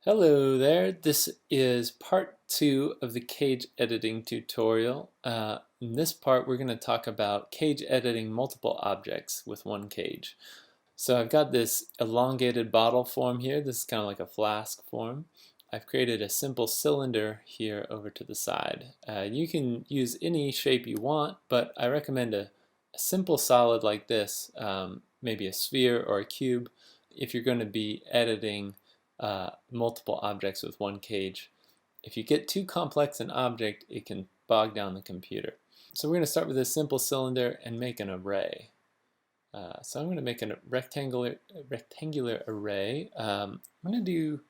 Hello there, this is part 2 of the cage editing tutorial. In this part we're going to talk about cage editing multiple objects with one cage. So I've got this elongated bottle form here. This is kind of like a flask form. I've created a simple cylinder here over to the side. You can use any shape you want, but I recommend a simple solid like this, maybe a sphere or a cube, if you're going to be editing multiple objects with one cage. If you get too complex an object, it can bog down the computer. So we're going to start with this simple cylinder and make an array. So I'm going to make a rectangular array. I'm going to do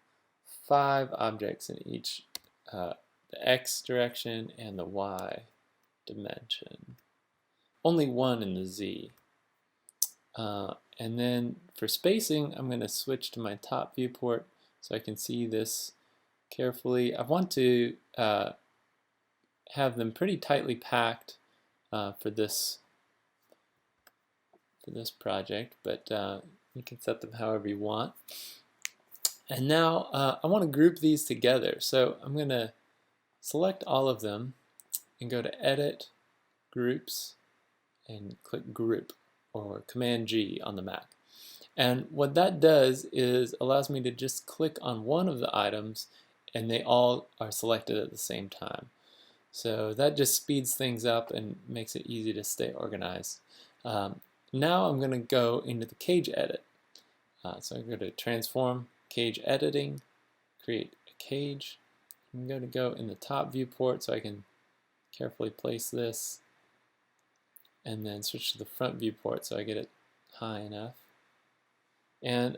5 objects in each, the x direction and the y dimension. Only 1 in the z. And then for spacing, I'm going to switch to my top viewport so I can see this carefully. I want to have them pretty tightly packed for this project, but you can set them however you want. And now I want to group these together, so I'm going to select all of them and go to Edit, Groups, and click Group, or Command G on the Mac. And what that does is allows me to just click on one of the items and they all are selected at the same time. So that just speeds things up and makes it easy to stay organized. Now I'm going to go into the cage edit. So I'm going to transform, cage editing, create a cage. I'm going to go in the top viewport so I can carefully place this, and then switch to the front viewport so I get it high enough. And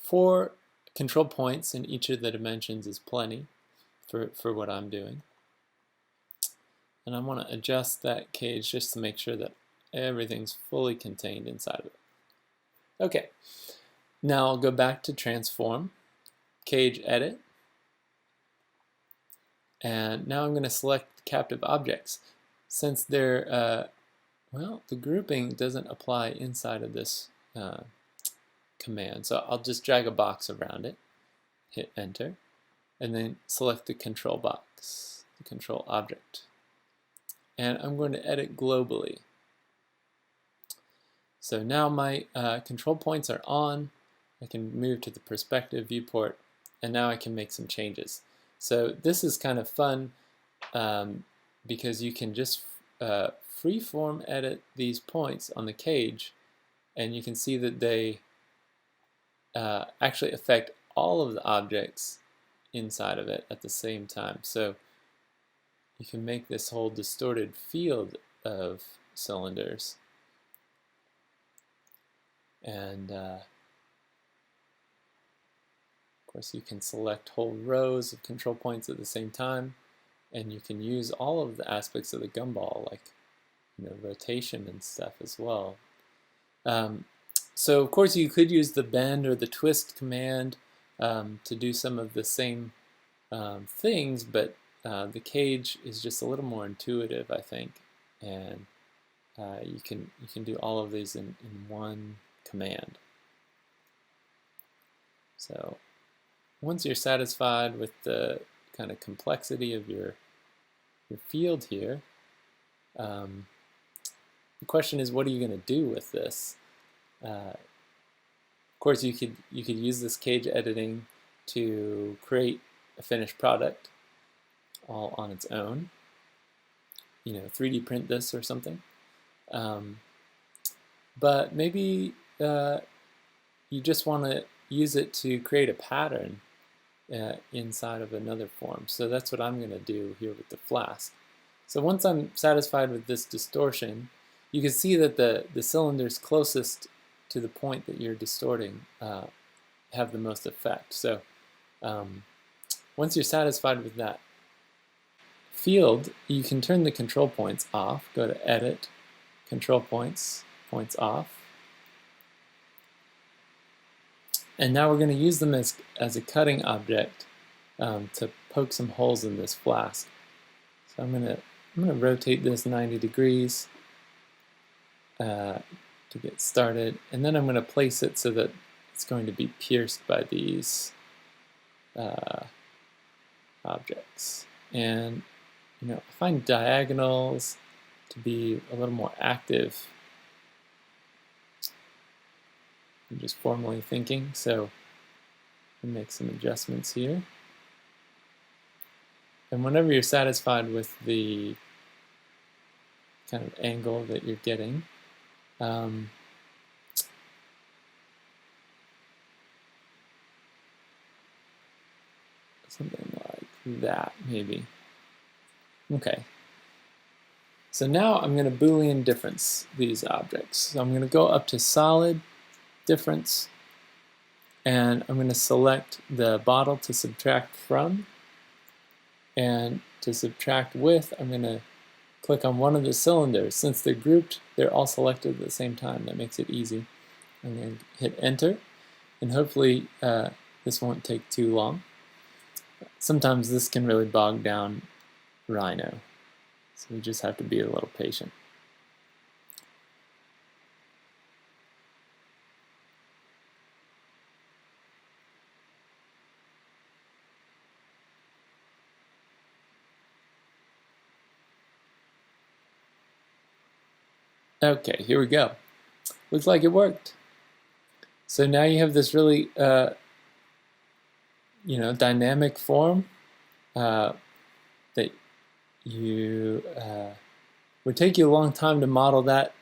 4 control points in each of the dimensions is plenty for what I'm doing. And I want to adjust that cage just to make sure that everything's fully contained inside of it. Okay, now I'll go back to transform, cage edit, and now I'm going to select captive objects. Since they're, well, the grouping doesn't apply inside of this command, so I'll just drag a box around it, hit enter, and then select the control box, the control object. And I'm going to edit globally. So now my control points are on. I can move to the perspective viewport, and now I can make some changes. So this is kind of fun because you can just freeform edit these points on the cage, and you can see that they actually affect all of the objects inside of it at the same time. So you can make this whole distorted field of cylinders. And of course you can select whole rows of control points at the same time, and you can use all of the aspects of the gumball, like rotation and stuff as well. So of course you could use the bend or the twist command to do some of the same things, but the cage is just a little more intuitive, I think, and you can do all of these in one command. So once you're satisfied with the kind of complexity of your field here, the question is, what are you going to do with this? Of course, you could use this cage editing to create a finished product all on its own. 3D print this or something. But maybe you just want to use it to create a pattern inside of another form. So that's what I'm going to do here with the flask. So once I'm satisfied with this distortion, you can see that the cylinders closest to the point that you're distorting have the most effect. So once you're satisfied with that field, you can turn the control points off. Go to Edit, Control Points, Points Off. And now we're going to use them as a cutting object to poke some holes in this flask. So I'm going to rotate this 90 degrees to get started, and then I'm going to place it so that it's going to be pierced by these objects. And I find diagonals to be a little more active than just formally thinking, so I'll make some adjustments here. And whenever you're satisfied with the kind of angle that you're getting, something like that, maybe. Okay. So now I'm going to Boolean difference these objects. So I'm going to go up to solid difference, and I'm going to select the bottle to subtract from, and to subtract with, I'm going to click on one of the cylinders. Since they're grouped, they're all selected at the same time. That makes it easy. I'm going to hit enter, and hopefully this won't take too long. Sometimes this can really bog down Rhino, so we just have to be a little patient. Okay, here we go. Looks like it worked. So now you have this really dynamic form that you would take you a long time to model that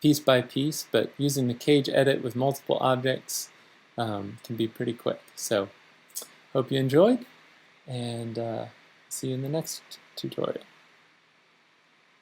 piece by piece, but using the cage edit with multiple objects can be pretty quick. So hope you enjoyed, and see you in the next tutorial.